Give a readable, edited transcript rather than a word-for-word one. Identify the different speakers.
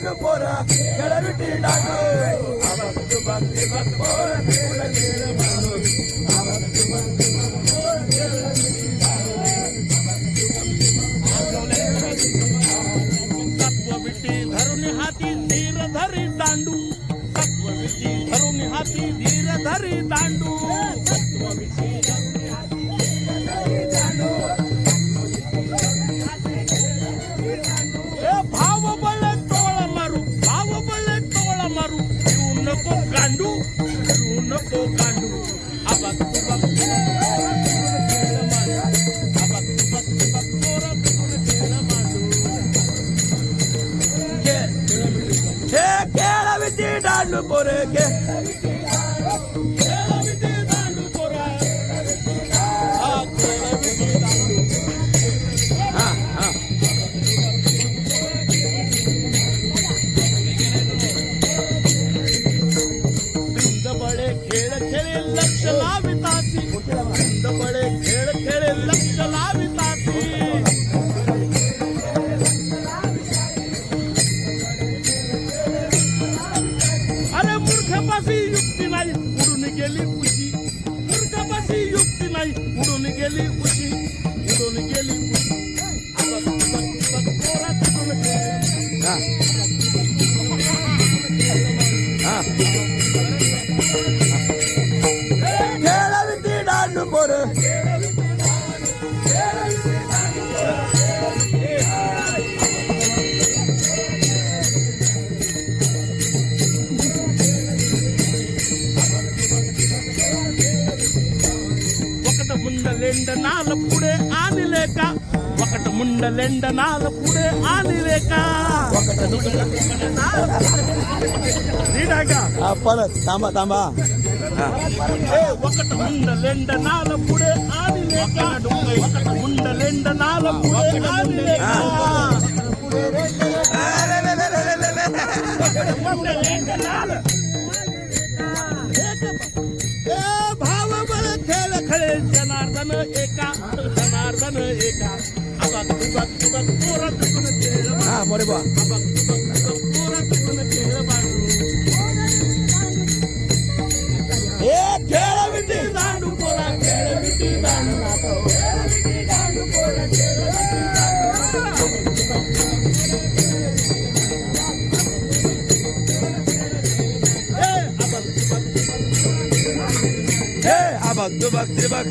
Speaker 1: दांडू पोरा खेळ विटी दांडू आवाज भक्ती भक्त पोरा तुला खेळ बांधू आवाज भक्ती भक्त पोरा खेळ विटी
Speaker 2: तत्व विटी धरून हाती धीर धरी दांडू तत्व विटी धरून हाती धीर धरी दांडू तत्व विटी धरून हाती धीर धरी दांडू भाव बळ टोळ मारू भाव बळ टोळ मारू येऊ नको गांडू येऊ नको गांडू आबाद तुबाद आबाद तुबाद तुबाद पोरा तुझं खेळ मांडू
Speaker 1: हे खेळ विटी दांडू पोरे खेळ
Speaker 2: विटी दांडू पोरा हा खेळ विटी दांडू
Speaker 1: हा हा
Speaker 2: बिंद बडे खेळ खेळे लक्ष लावितासी बिंद बडे खेळ खेळे लक्ष लावितासी अरे मूर्खपाशी युक्ती नाही उडून गेली उशी मूर्खपाशी युक्ती नाही उडून गेली उशी उडून गेली उशी आबाद तुबाद तुबाद पोरा तुझं खेळ
Speaker 1: हा हा खेळ विटी दांडू पोरे
Speaker 2: ఒకట ముండ లెండనాల పుడే ఆనిలేక ఒకట ముండ లెండనాల పుడే ఆనిలేక
Speaker 1: हा परत थांबा थांबा हा
Speaker 2: ఒకట ముండ లెండనాల పుడే ఆనిలేక ఒకట ముండ లెండనాల పుడే ఆనిలేక ముండ లెండనాల ए भाव बळ खेळ खेळे जनार्दन एका जनार्दन एका आबाद तुबाद तुबाद पोरा तुझं खेळ
Speaker 1: हा मोरे बा
Speaker 2: आबाद तुबाद तुबाद पोरा तुझं खेळ बांधू
Speaker 1: हे खेळ विटी
Speaker 2: दांडू पोरा खेळ विटी दांडू
Speaker 1: हे हा बघ तू बघ ते बघ